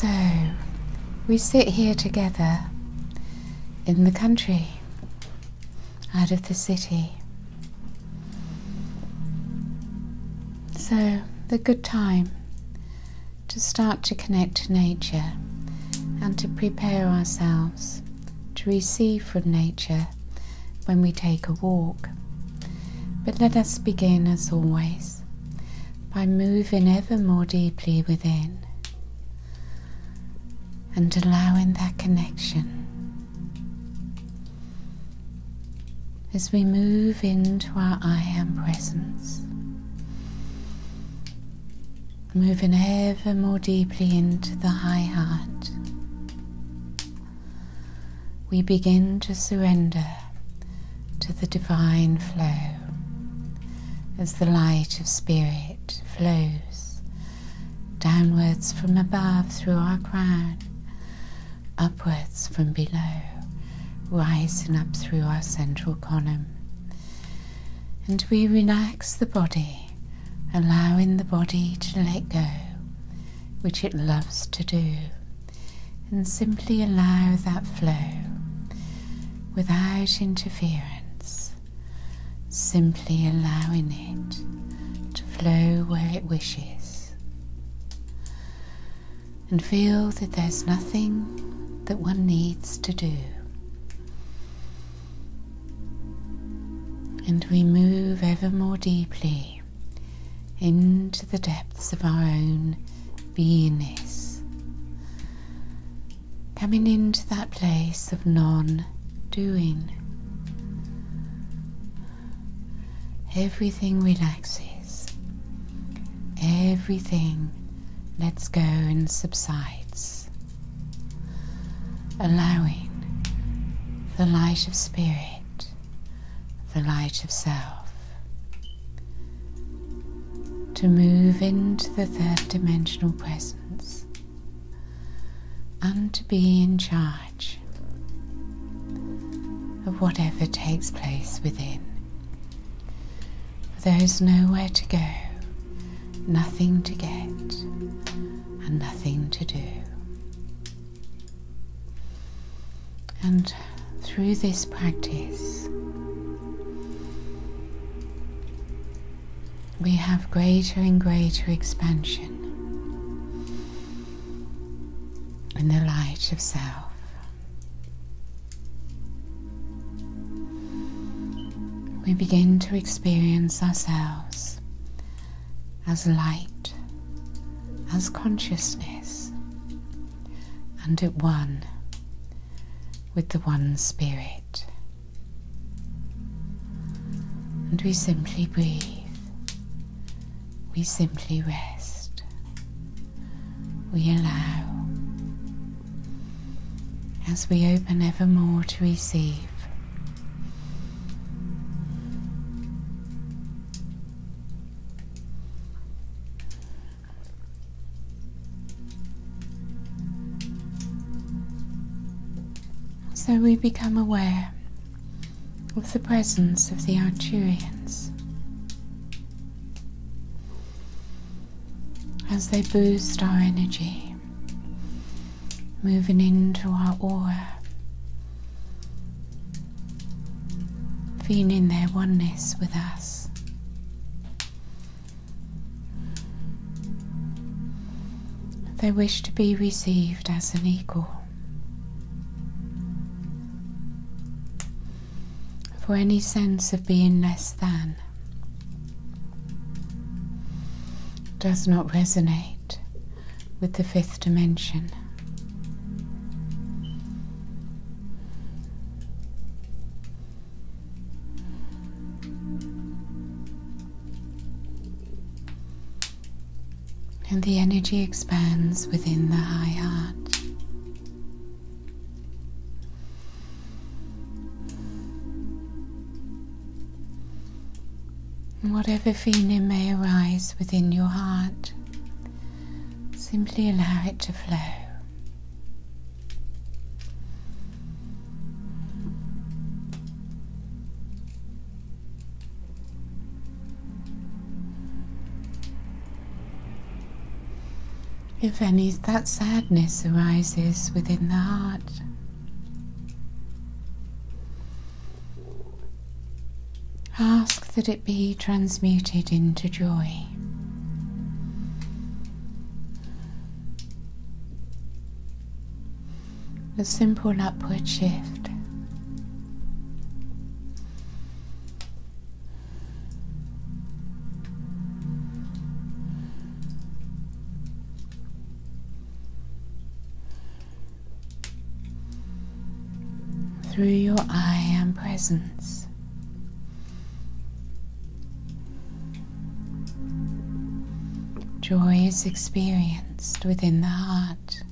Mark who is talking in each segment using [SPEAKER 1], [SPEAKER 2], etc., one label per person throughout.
[SPEAKER 1] So, we sit here together in the country, out of the city. So, the good time to start to connect to nature and to prepare ourselves to receive from nature when we take a walk. But let us begin, as always, by moving ever more deeply within and allowing that connection. As we move into our I Am presence, moving ever more deeply into the high heart, we begin to surrender to the divine flow as the light of spirit flows downwards from above through our crown, upwards from below, rising up through our central column. And we relax the body, allowing the body to let go, which it loves to do, and simply allow that flow without interference, simply allowing it to flow where it wishes. And feel that there's nothing that one needs to do. And we move ever more deeply into the depths of our own beingness, coming into that place of non-doing. Everything relaxes, everything lets go and subsides, allowing the light of spirit, the light of self, to move into the third dimensional presence and to be in charge of whatever takes place within. There is nowhere to go, nothing to get, and nothing to do. And through this practice, we have greater and greater expansion in the light of self. We begin to experience ourselves as light, as consciousness, and at one with the one spirit. And we simply breathe. We simply rest. We allow, as we open ever more to receive. So we become aware of the presence of the Arcturians as they boost our energy, moving into our aura, feeling their oneness with us. They wish to be received as an equal. For any sense of being less than does not resonate with the fifth dimension. And the energy expands within the high heart. Whatever feeling may arise within your heart, simply allow it to flow. If any that sadness arises within the heart, ask that it be transmuted into joy. A simple upward shift. Through your I Am presence. Joy is experienced within the heart,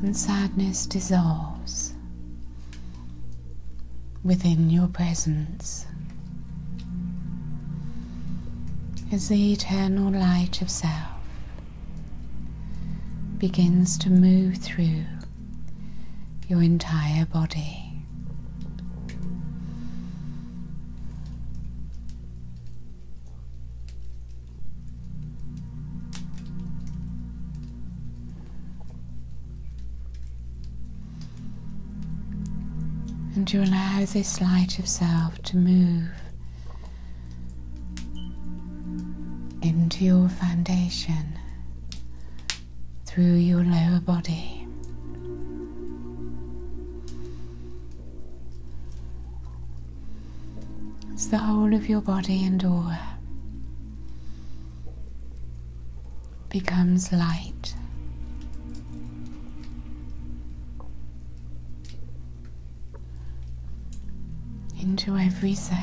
[SPEAKER 1] and sadness dissolves within your presence as the eternal light of self begins to move through your entire body. And you allow this light of self to move into your foundation, through your lower body. As the whole of your body and aura becomes light. Into every cell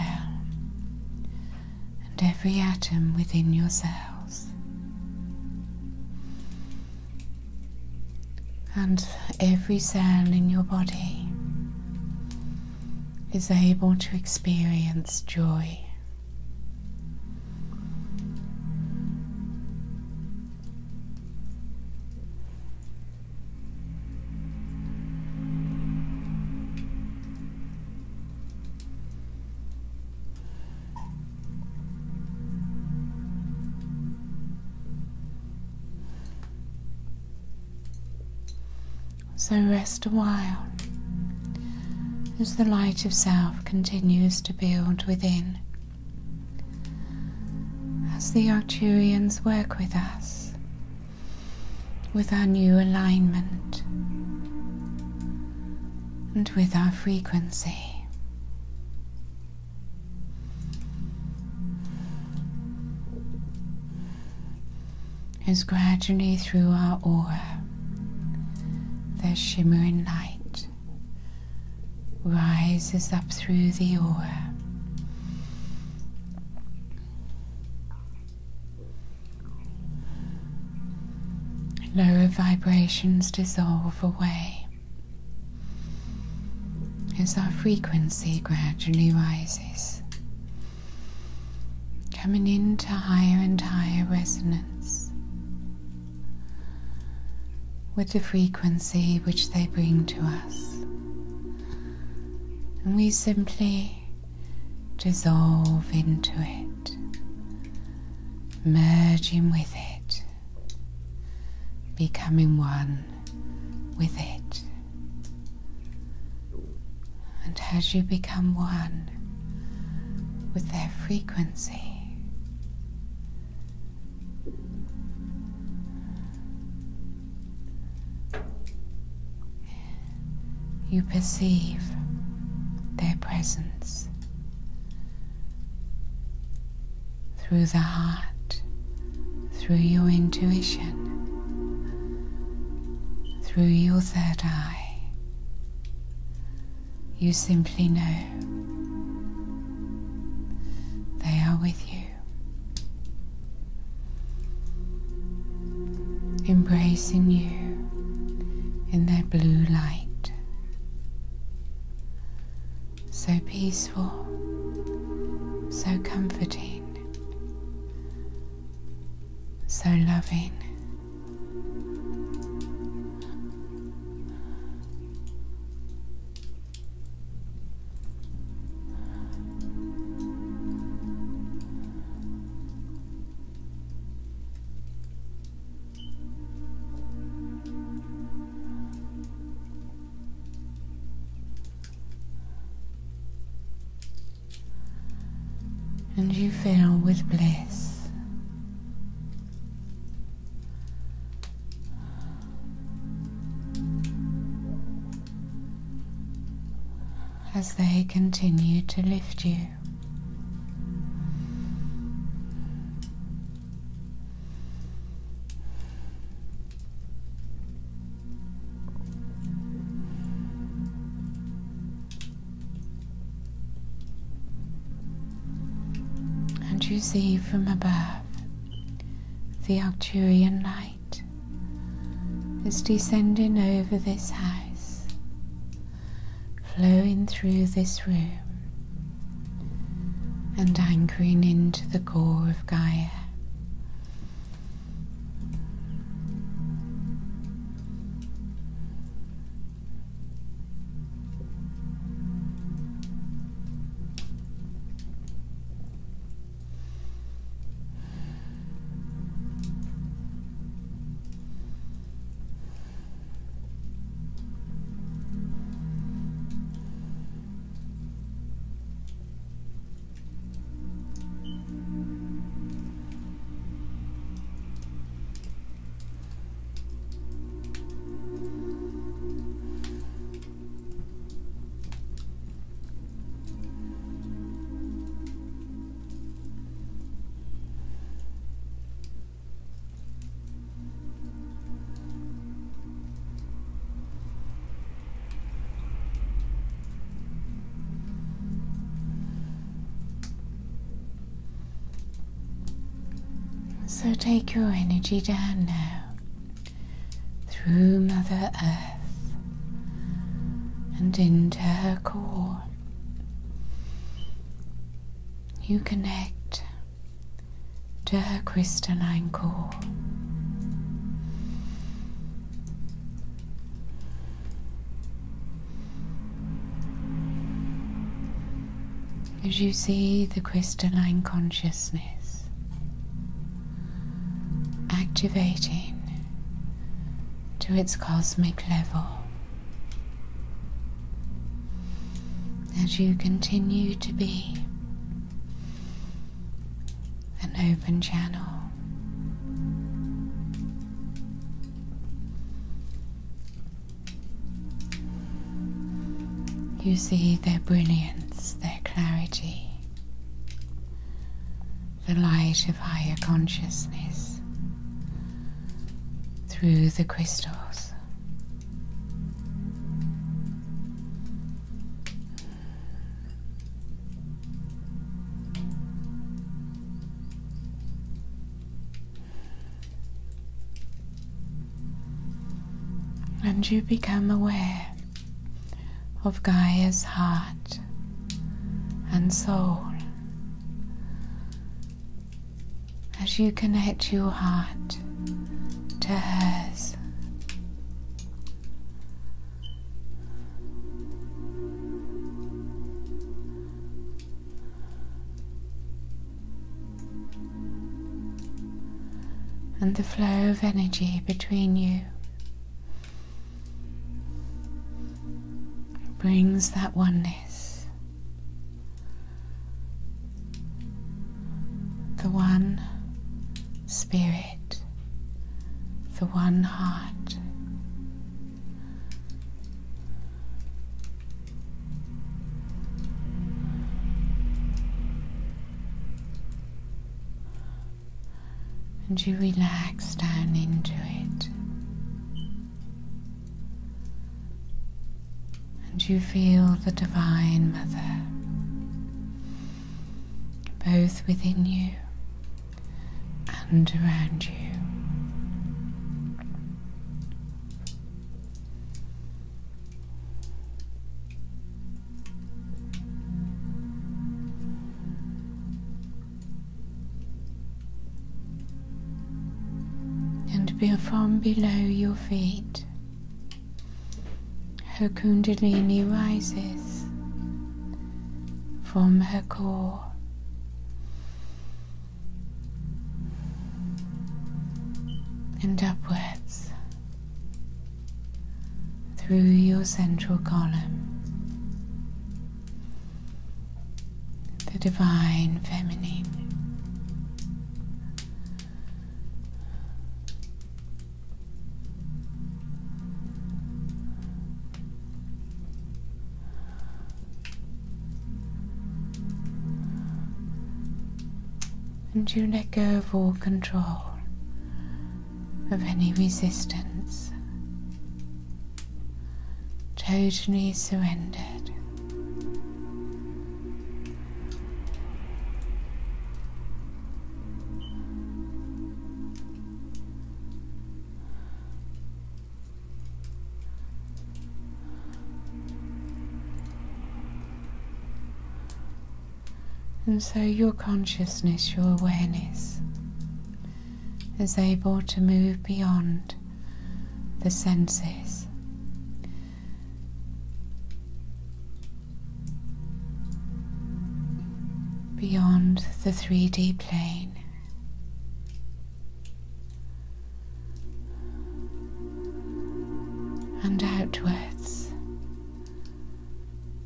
[SPEAKER 1] and every atom within your cells, and every cell in your body is able to experience joy. So rest a while as the light of self continues to build within, as the Arcturians work with us with our new alignment and with our frequency. As gradually through our aura their shimmering light rises up through the aura, lower vibrations dissolve away as our frequency gradually rises, coming into higher and higher resonance with the frequency which they bring to us, and we simply dissolve into it, merging with it, becoming one with it. And as you become one with their frequency, you perceive their presence through the heart, through your intuition, through your third eye. You simply know they are with you, embracing you in their blue light. So peaceful, so comforting, so loving. and you fill with bliss. As they continue to lift you. And you see from above the Arcturian light is descending over this house, flowing through this room and anchoring into the core of Gaia. So take your energy down now through Mother Earth and into her core. You connect to her crystalline core. As you see the crystalline consciousness activating to its cosmic level, as you continue to be an open channel. You see their brilliance, their clarity, the light of higher consciousness through the crystals. And you become aware of Gaia's heart and soul as you connect your heart to hers. And the flow of energy between you brings that oneness, the one spirit, the one heart. And you relax down into it. And you feel the Divine Mother both within you and around you. From below your feet, her Kundalini rises from her core, and upwards through your central column. the divine feminine. And you let go of all control, of any resistance, totally surrendered. And so your consciousness, your awareness, is able to move beyond the senses, beyond the 3D plane, and outwards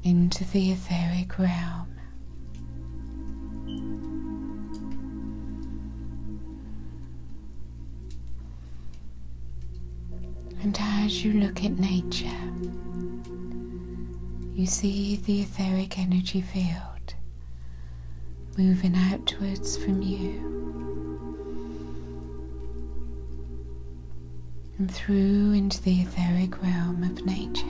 [SPEAKER 1] into the etheric realm. And as you look at nature, you see the etheric energy field moving outwards from you and through into the etheric realm of nature.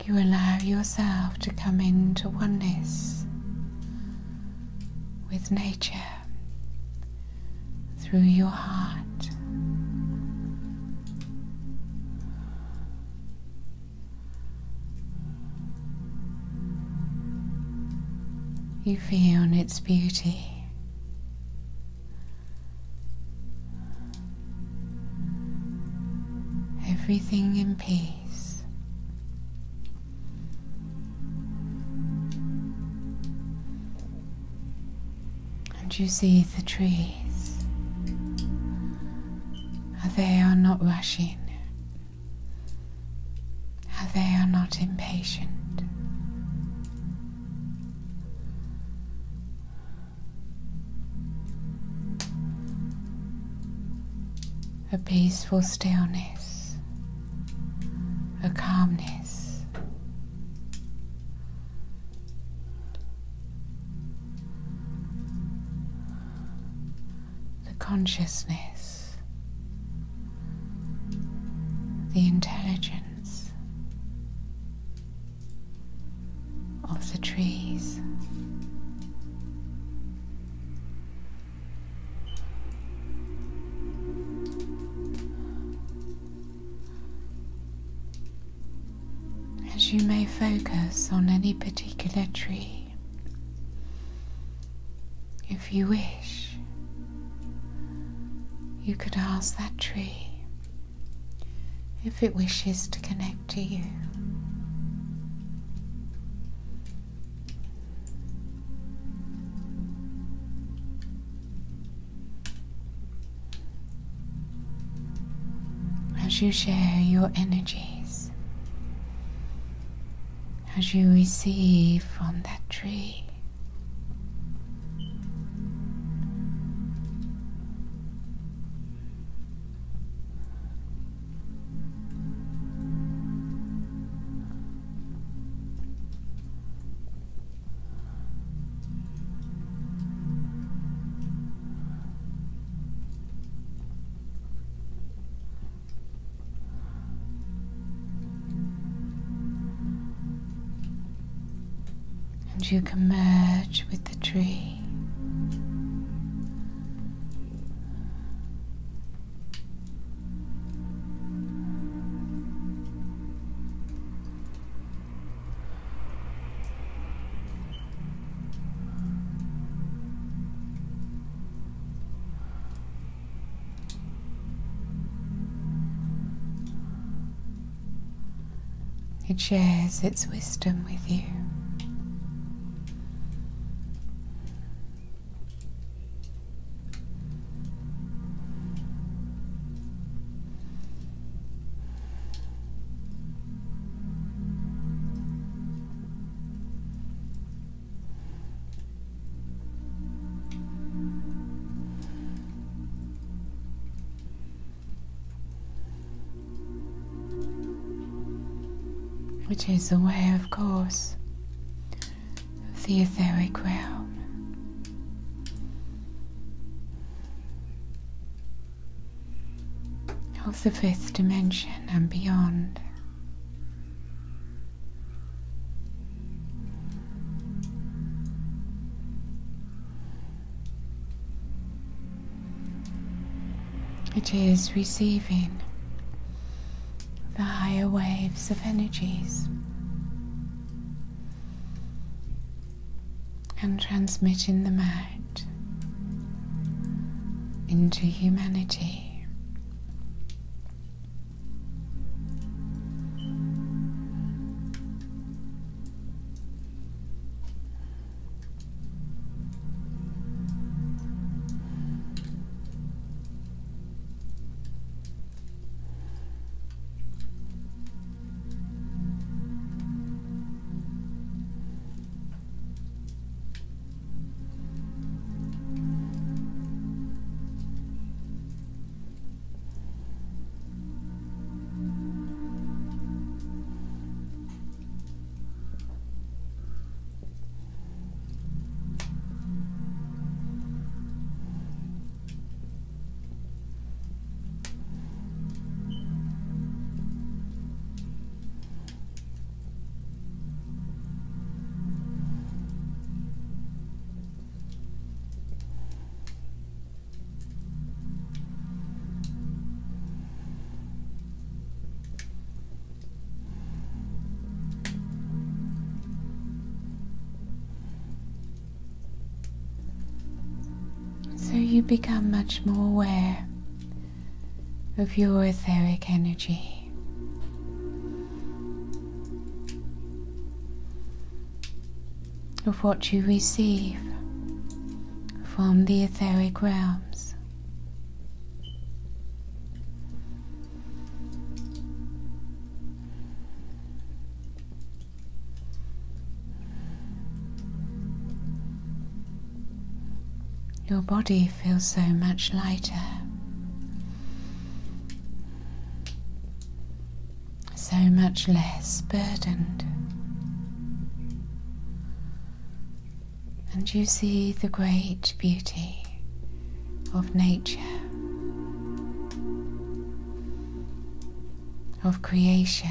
[SPEAKER 1] You allow yourself to come into oneness with nature through your heart. You feel its beauty. Everything in peace. And you see the trees, how they are not rushing, how they are not impatient. A peaceful stillness, a calmness. Consciousness, the intelligence of the trees. As you may focus on any particular tree, if you wish, you could ask that tree if it wishes to connect to you. As you share your energies, as you receive from that tree, and you can merge with the tree. It shares its wisdom with you. Which is aware, of course, of the etheric realm, of the fifth dimension and beyond. It is receiving the higher waves of energies and transmitting them out into humanity. So you become much more aware of your etheric energy. Of what you receive from the etheric realms. Your body feels so much lighter, so much less burdened, and you see the great beauty of nature, of creation.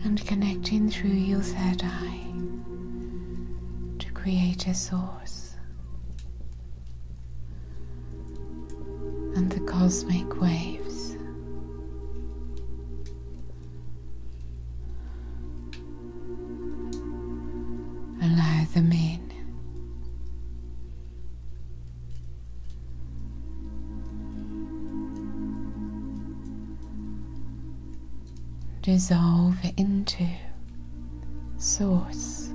[SPEAKER 1] And connecting through your third eye to Creator Source and the cosmic waves. Allow them in. Dissolve into Source.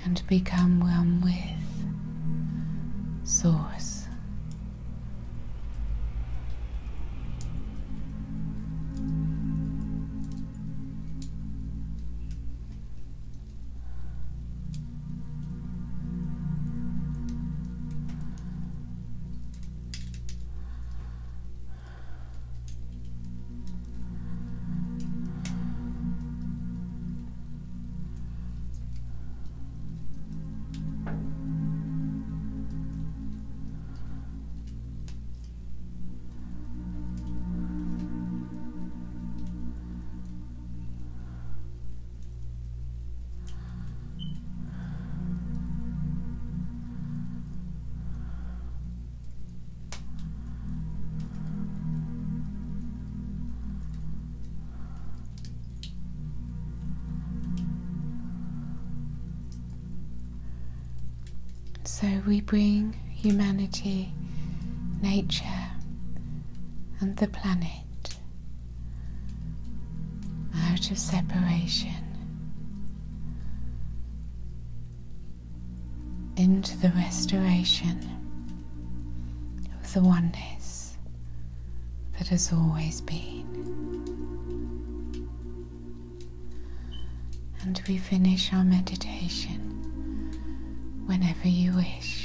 [SPEAKER 1] And become one with Source. So we bring humanity, nature, and the planet out of separation into the restoration of the oneness that has always been. And we finish our meditation whenever you wish.